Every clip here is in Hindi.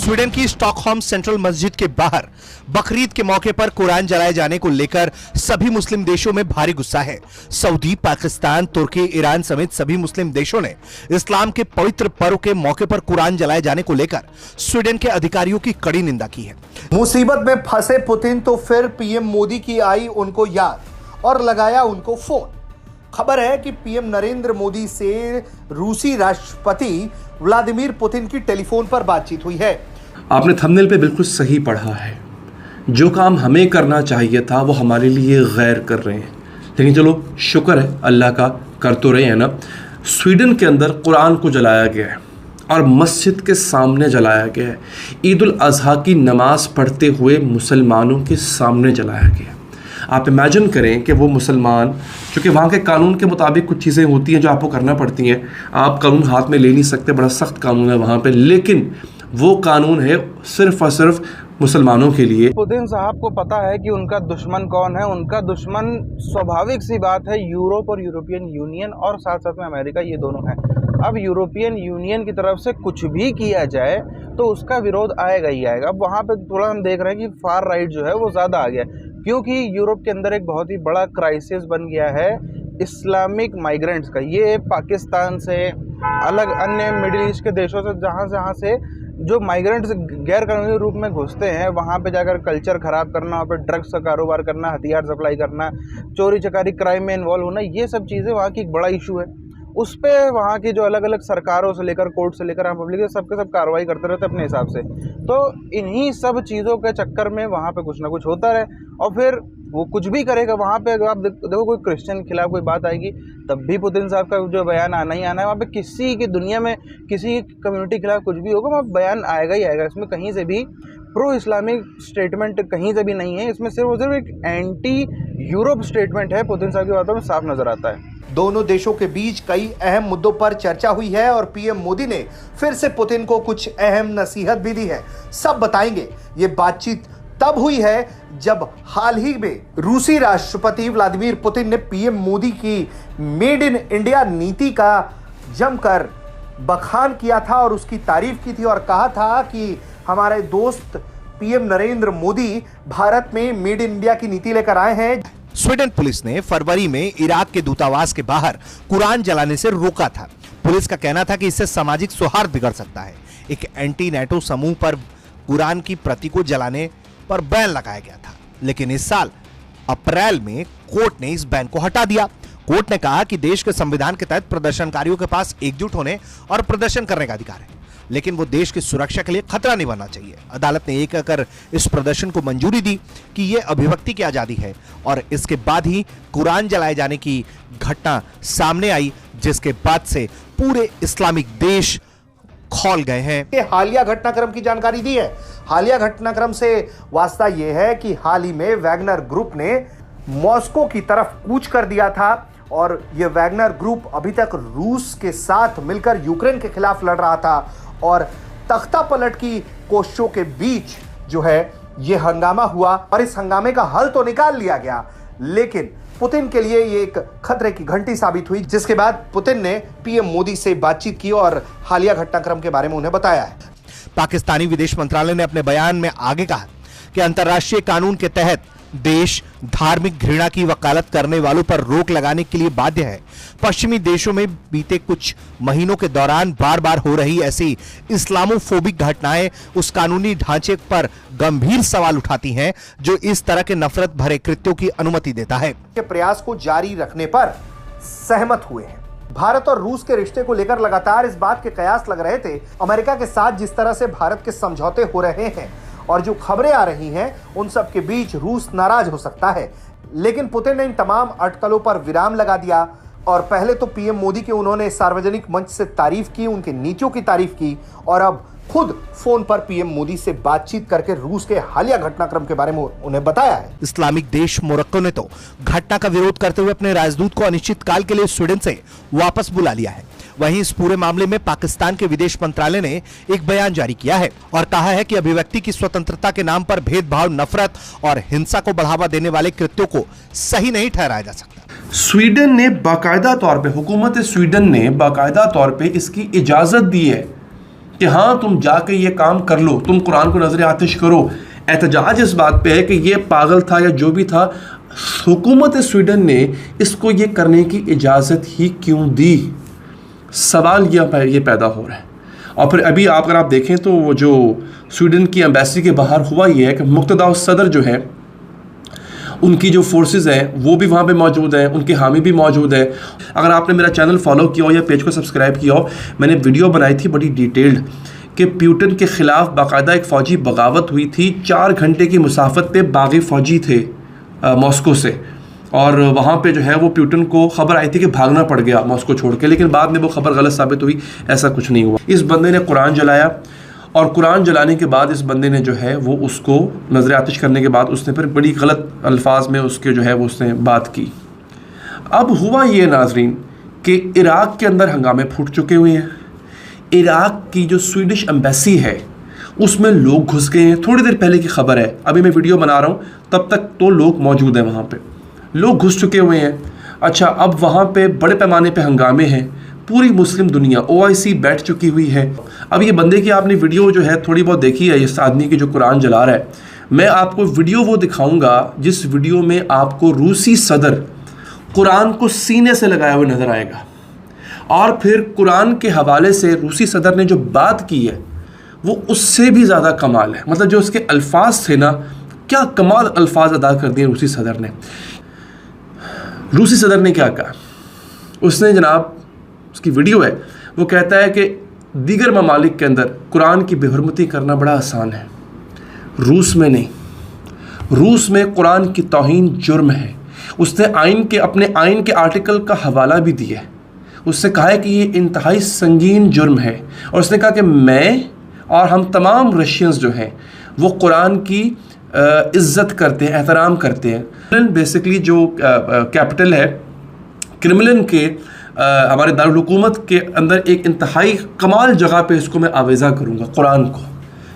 स्वीडन की स्टॉकहोम सेंट्रल मस्जिद के बाहर बकरीद के मौके पर कुरान जलाए जाने को लेकर सभी मुस्लिम देशों में भारी गुस्सा है। सऊदी, पाकिस्तान, तुर्की, ईरान समेत सभी मुस्लिम देशों ने इस्लाम के पवित्र पर्व के मौके पर कुरान जलाए जाने को लेकर स्वीडन के अधिकारियों की कड़ी निंदा की है। मुसीबत में फंसे पुतिन तो फिर पीएम मोदी की आई उनको याद और लगाया उनको फोन। खबर है कि पीएम नरेंद्र मोदी से रूसी राष्ट्रपति व्लादिमीर पुतिन की टेलीफोन पर बातचीत हुई है। आपने थंबनेल पे बिल्कुल सही पढ़ा है। जो काम हमें करना चाहिए था वो हमारे लिए गैर कर रहे हैं, लेकिन चलो शुक्र है अल्लाह का, कर तो रहे हैं ना। स्वीडन के अंदर कुरान को जलाया गया है और मस्जिद के सामने जलाया गया है। ईद उल अजहा की नमाज पढ़ते हुए मुसलमानों के सामने जलाया गया है। आप इमेजिन करें कि वो मुसलमान, चूँकि वहाँ के कानून के मुताबिक कुछ चीज़ें होती हैं जो आपको करना पड़ती हैं, आप कानून हाथ में ले नहीं सकते, बड़ा सख्त कानून है वहाँ पे, लेकिन वो कानून है सिर्फ और सिर्फ मुसलमानों के लिए। पुतिन साहब को पता है कि उनका दुश्मन कौन है। उनका दुश्मन स्वाभाविक सी बात है यूरोप और यूरोपियन यूनियन और साथ साथ में अमेरिका, ये दोनों हैं। अब यूरोपियन यूनियन की तरफ से कुछ भी किया जाए तो उसका विरोध आएगा ही आएगा। अब वहाँ पे थोड़ा हम देख रहे हैं कि फार राइट जो है वो ज़्यादा आ गया, क्योंकि यूरोप के अंदर एक बहुत ही बड़ा क्राइसिस बन गया है इस्लामिक माइग्रेंट्स का। ये पाकिस्तान से, अलग अन्य मिडिल ईस्ट के देशों से, जहाँ से जो माइग्रेंट्स गैर कानूनी रूप में घुसते हैं, वहाँ पे जाकर कल्चर ख़राब करना, वहाँ पे ड्रग्स का कारोबार करना, हथियार सप्लाई करना, चोरी चकारी, क्राइम में इन्वॉल्व होना, ये सब चीज़ें वहाँ की एक बड़ा इशू है। उस पर वहाँ की जो अलग अलग सरकारों से लेकर कोर्ट से लेकर आम पब्लिक सबके सब कार्रवाई करते रहते अपने हिसाब से। तो इन्हीं सब चीज़ों के चक्कर में वहाँ पे कुछ ना कुछ होता रहे और फिर वो कुछ भी करेगा। वहाँ पे अगर आप देखो कोई क्रिश्चियन के खिलाफ कोई बात आएगी तब भी पुतिन साहब का जो बयान आना ही आना है। वहाँ पे किसी की दुनिया में किसी कम्युनिटी के खिलाफ कुछ भी होगा, वहाँ बयान आएगा ही आएगा। इसमें कहीं से भी प्रो इस्लामिक स्टेटमेंट कहीं से भी नहीं है। इसमें सिर्फ और सिर्फ एक एंटी यूरोप स्टेटमेंट है। पुतिन साहब की बातों में साफ नजर आता है। दोनों देशों के बीच कई अहम मुद्दों पर चर्चा हुई है और पीएम मोदी ने फिर से पुतिन को कुछ अहम नसीहत भी दी है। सब बताएंगे। ये बातचीत तब हुई है जब हाल ही में रूसी राष्ट्रपति व्लादिमीर पुतिन ने पीएम मोदी की मेड इन इंडिया नीति का जमकर बखान किया था और उसकी तारीफ की थी और कहा था कि हमारे दोस्त पीएम नरेंद्र मोदी भारत में मेड इन इंडिया की नीति लेकर आए हैं। स्वीडन पुलिस ने फरवरी में इराक के दूतावास के बाहर कुरान जलाने से रोका था। पुलिस का कहना था कि इससे सामाजिक सौहार्द बिगड़ सकता है। एक एंटी नेटो समूह पर कुरान की प्रति को जलाने पर बैन लगाया गया था, लेकिन इस साल अप्रैल में कोर्ट ने इस बैन को हटा दिया। कोर्ट ने कहा कि देश के संविधान के तहत प्रदर्शनकारियों के पास एकजुट होने और प्रदर्शन करने का अधिकार है, लेकिन वो देश की सुरक्षा के लिए खतरा नहीं बनना चाहिए। अदालत ने एक कर इस प्रदर्शन को मंजूरी दी कि यह अभिव्यक्ति की आजादी है और इसके बाद ही कुरान जलाए जाने की घटना सामने आई, जिसके बाद से पूरे इस्लामिक देश खौल गए हैं। हालिया घटनाक्रम की जानकारी दी है। हालिया घटनाक्रम से वास्ता यह है कि हाल ही में वैगनर ग्रुप ने मॉस्को की तरफ कूच कर दिया था और यह वैगनर ग्रुप अभी तक रूस के साथ मिलकर यूक्रेन के खिलाफ लड़ रहा था और तख्ता पलट की कोशिशों के बीच जो है यह हंगामा हुआ और इस हंगामे का हल तो निकाल लिया गया, लेकिन पुतिन के लिए ये एक खतरे की घंटी साबित हुई, जिसके बाद पुतिन ने पीएम मोदी से बातचीत की और हालिया घटनाक्रम के बारे में उन्हें बताया है। पाकिस्तानी विदेश मंत्रालय ने अपने बयान में आगे कहा कि अंतर्राष्ट्रीय कानून के तहत देश धार्मिक घृणा की वकालत करने वालों पर रोक लगाने के लिए बाध्य है। पश्चिमी देशों में बीते कुछ महीनों के दौरान बार बार हो रही ऐसी इस्लामोफोबिक घटनाएं उस कानूनी ढांचे पर गंभीर सवाल उठाती हैं जो इस तरह के नफरत भरे कृत्यों की अनुमति देता है। के प्रयास को जारी रखने पर सहमत हुए हैं। भारत और रूस के रिश्ते को लेकर लगातार इस बात के कयास लग रहे थे। अमेरिका के साथ जिस तरह से भारत के समझौते हो रहे हैं और जो खबरें आ रही हैं उन सब के बीच रूस नाराज हो सकता है, लेकिन पुतिन ने इन तमाम अटकलों पर विराम लगा दिया और पहले तो पीएम मोदी की उन्होंने सार्वजनिक मंच से तारीफ की, उनके नीतियों की तारीफ की और अब खुद फोन पर पीएम मोदी से बातचीत करके रूस के हालिया घटनाक्रम के बारे में उन्हें बताया है। इस्लामिक देश मोरक्को ने तो घटना का विरोध करते हुए अपने राजदूत को अनिश्चितकाल के लिए स्वीडन से वापस बुला लिया है। वहीं इस पूरे मामले में पाकिस्तान के विदेश मंत्रालय ने एक बयान जारी किया है और कहा है कि अभिव्यक्ति की स्वतंत्रता के नाम पर भेदभाव, नफरत और हिंसा को बढ़ावा देने वाले कृत्यों को सही नहीं ठहराया जा सकता। स्वीडन ने बाकायदा तौर पे, हुकूमत स्वीडन ने बाकायदा तौर पे इसकी इजाजत दी है कि हाँ तुम जाके ये काम कर लो, तुम कुरान को नजर आतिश करो। एहतजाज इस बात पे है कि ये पागल था या जो भी था, हुकूमत स्वीडन ने इसको ये करने की इजाज़त ही क्यों दी? सवाल ये पैदा हो रहा है। और फिर अभी अगर आप देखें तो वो जो स्वीडन की एम्बेसी के बाहर हुआ ये है कि मुक्तदा सदर जो है, उनकी जो फोर्सेस हैं वो भी वहाँ पे मौजूद हैं, उनके हामी भी मौजूद हैं। अगर आपने मेरा चैनल फॉलो किया हो या पेज को सब्सक्राइब किया हो, मैंने वीडियो बनाई थी बड़ी डिटेल्ड कि प्यूटन के ख़िलाफ़ बाकायदा एक फ़ौजी बगावत हुई थी। 4 घंटे की मुसाफत पे बागी फ़ौजी थे मॉस्को से, और वहाँ पे जो है वो प्यूटन को ख़बर आई थी कि भागना पड़ गया मॉस्को छोड़ के, लेकिन बाद में वो ख़बर गलत साबित हुई, ऐसा कुछ नहीं हुआ। इस बंदे ने कुरान जलाया, और कुरान जलाने के बाद इस बंदे ने जो है वो उसको नज़र आतिश करने के बाद उसने फिर बड़ी गलत अल्फाज में उसके जो है वो उसने बात की। अब हुआ ये नाजरीन कि इराक़ के अंदर हंगामे फूट चुके हुए हैं। इराक़ की जो स्वीडिश एम्बेसी है उसमें लोग घुस गए हैं। थोड़ी देर पहले की खबर है, अभी मैं वीडियो बना रहा हूँ तब तक तो लोग मौजूद हैं, वहाँ पे लोग घुस चुके हुए हैं। अच्छा, अब वहाँ पे बड़े पैमाने पे हंगामे हैं, पूरी मुस्लिम दुनिया OIC बैठ चुकी हुई है। अब ये बंदे की आपने वीडियो जो है थोड़ी बहुत देखी है, इस आदमी की जो कुरान जला रहा है, मैं आपको वीडियो वो दिखाऊंगा जिस वीडियो में आपको रूसी सदर कुरान को सीने से लगाया हुआ नज़र आएगा, और फिर कुरान के हवाले से रूसी सदर ने जो बात की है वो उससे भी ज़्यादा कमाल है। मतलब जो उसके अल्फाज थे ना, क्या कमाल अल्फाज अदा कर दिए रूसी सदर ने। रूसी सदर ने क्या कहा, उसने जनाब, उसकी वीडियो है, वो कहता है कि दीगर ममालिक के अंदर कुरान की बेहुरमती करना बड़ा आसान है, रूस में नहीं। रूस में कुरान की तौहीन जुर्म है। उसने अपने आइन के आर्टिकल का हवाला भी दिया है। उसने कहा है कि ये इंतहाई संगीन जुर्म है, और उसने कहा कि मैं और हम तमाम रशियंस जो हैं वो कुरान की इज़्ज़त करते हैं, एहतराम करते हैं। बेसिकली जो कैपिटल है क्रेमलिन के, हमारे दारुल हुकूमत के अंदर एक इंतहाई कमाल जगह पे इसको मैं आवेज़ा करूँगा कुरान को।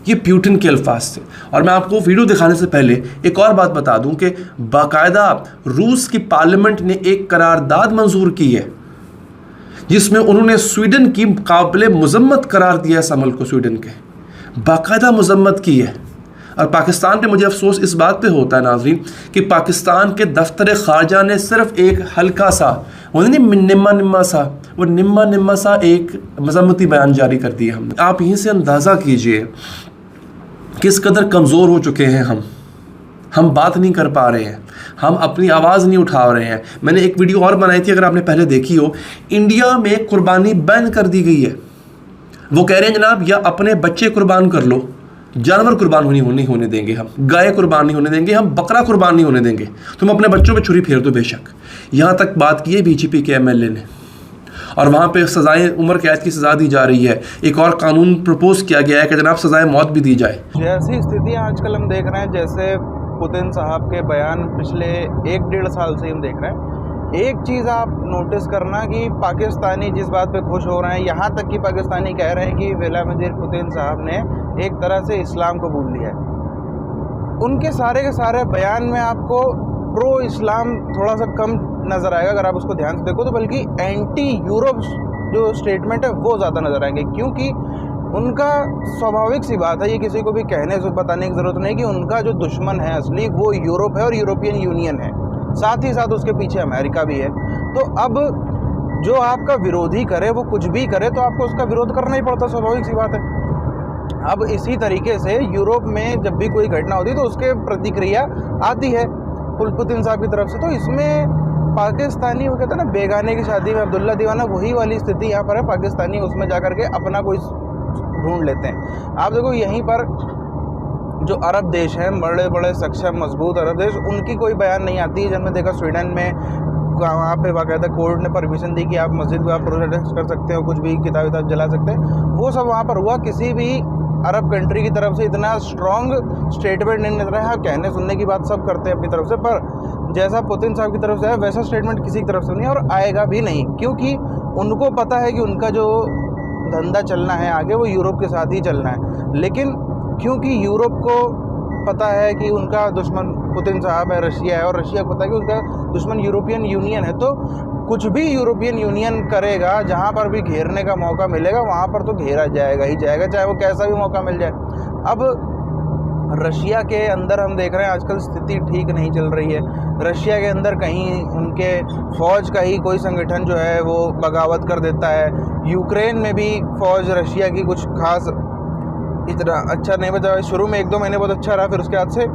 ये प्यूटन के अल्फाज थे। और मैं आपको वीडियो दिखाने से पहले एक और बात बता दूं कि बाकायदा रूस की पार्लियामेंट ने एक करारदाद मंजूर की है जिसमें उन्होंने स्वीडन की काबिल मुज़म्मत करार दिया इस अमल को, स्वीडन के बाकायदा मुज़म्मत की है। और पाकिस्तान पे मुझे अफसोस इस बात पे होता है नाज़रीन कि पाकिस्तान के दफ्तर ख़ारजा ने सिर्फ एक हल्का सा, वो नहीं निम्मा सा एक मज़म्मती बयान जारी कर दिया हमने। आप यहीं से अंदाज़ा कीजिए किस कदर कमज़ोर हो चुके हैं हम बात नहीं कर पा रहे हैं, हम अपनी आवाज़ नहीं उठा रहे हैं। मैंने एक वीडियो और बनाई थी, अगर आपने पहले देखी हो, इंडिया में कुर्बानी बैन कर दी गई है। वो कह रहे हैं जनाब, या अपने बच्चे कुर्बान कर लो, जानवर कुर्बान नहीं होने देंगे हम, गाय कुर्बान नहीं होने देंगे हम, बकरा कुर्बान नहीं होने देंगे, तुम अपने बच्चों पे छुरी फेर दो बेशक। यहाँ तक बात की है BJP के MLA ने, और वहाँ पे सज़ाएं, उम्र कैद की सज़ा दी जा रही है। एक और कानून प्रपोज किया गया है कि जनाब सज़ाए मौत भी दी जाए। जैसी स्थितियाँ आजकल हम देख रहे हैं, जैसे पुतिन साहब के बयान पिछले 1-1.5 साल से हम देख रहे हैं, एक चीज़ आप नोटिस करना कि पाकिस्तानी जिस बात पे खुश हो रहे हैं, यहाँ तक कि पाकिस्तानी कह रहे हैं कि व्लादिमीर पुतिन साहब ने एक तरह से इस्लाम कबूल लिया है। उनके सारे के सारे बयान में आपको प्रो इस्लाम थोड़ा सा कम नज़र आएगा अगर आप उसको ध्यान से देखो तो, बल्कि एंटी यूरोप जो स्टेटमेंट है वो ज़्यादा नज़र आएंगे, क्योंकि उनका स्वाभाविक सी बात है, ये किसी को भी कहने से बताने की ज़रूरत नहीं कि उनका जो दुश्मन है असली वो यूरोप है और यूरोपियन यूनियन है, साथ ही साथ उसके पीछे अमेरिका भी है। तो अब जो आपका विरोधी करे, वो कुछ भी करे, तो आपको उसका विरोध करना ही पड़ता, स्वाभाविक सी बात है। अब इसी तरीके से यूरोप में जब भी कोई घटना होती है तो उसके प्रतिक्रिया आती है पुतिन साहब की तरफ से। तो इसमें पाकिस्तानी, वो कहते हैं ना बेगाने की शादी में अब्दुल्ला दीवाना, वही वाली स्थिति यहाँ पर है। पाकिस्तानी उसमें जा के अपना कोई ढूंढ लेते हैं। आप देखो यहीं पर जो अरब देश हैं, बड़े बड़े सक्षम मजबूत अरब देश, उनकी कोई बयान नहीं आती है। जब मैं देखा स्वीडन में वहाँ पे बाकायदा कोर्ट ने परमिशन दी कि आप मस्जिद में आप प्रोटेस्ट कर सकते हो, कुछ भी किताब जला सकते हैं, वो सब वहाँ पर हुआ। किसी भी अरब कंट्री की तरफ से इतना स्ट्रॉन्ग स्टेटमेंट नहीं नजर आया। हाँ, कहने सुनने की बात सब करते हैं अपनी तरफ से, पर जैसा पुतिन साहब की तरफ से है वैसा स्टेटमेंट किसी की तरफ से नहीं, और आएगा भी नहीं, क्योंकि उनको पता है कि उनका जो धंधा चलना है आगे वो यूरोप के साथ ही चलना है। लेकिन क्योंकि यूरोप को पता है कि उनका दुश्मन पुतिन साहब है, रशिया है, और रशिया को पता है कि उनका दुश्मन यूरोपियन यूनियन है, तो कुछ भी यूरोपियन यूनियन करेगा, जहाँ पर भी घेरने का मौका मिलेगा वहाँ पर तो घेरा जाएगा ही जाएगा, चाहे वो कैसा भी मौका मिल जाए। अब रशिया के अंदर हम देख रहे हैं आजकल स्थिति ठीक नहीं चल रही है। रशिया के अंदर कहीं उनके फौज का ही कोई संगठन जो है वो बगावत कर देता है। यूक्रेन में भी फौज रशिया की कुछ खास इतना अच्छा नहीं बचा। शुरू में 1-2 महीने बहुत अच्छा रहा, फिर उसके बाद से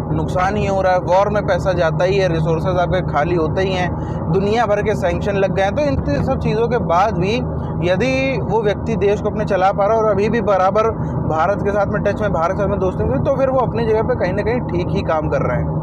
नुकसान ही हो रहा है। वॉर में पैसा जाता ही है, रिसोर्सेज आपके खाली होते ही हैं, दुनिया भर के सैंक्शन लग गए हैं। तो इन सब चीज़ों के बाद भी यदि वो व्यक्ति देश को अपने चला पा रहा है और अभी भी बराबर भारत के साथ में टच में, भारत के साथ में दोस्ती में, तो फिर वो अपनी जगह पे कहीं ना कहीं ठीक ही काम कर रहे हैं।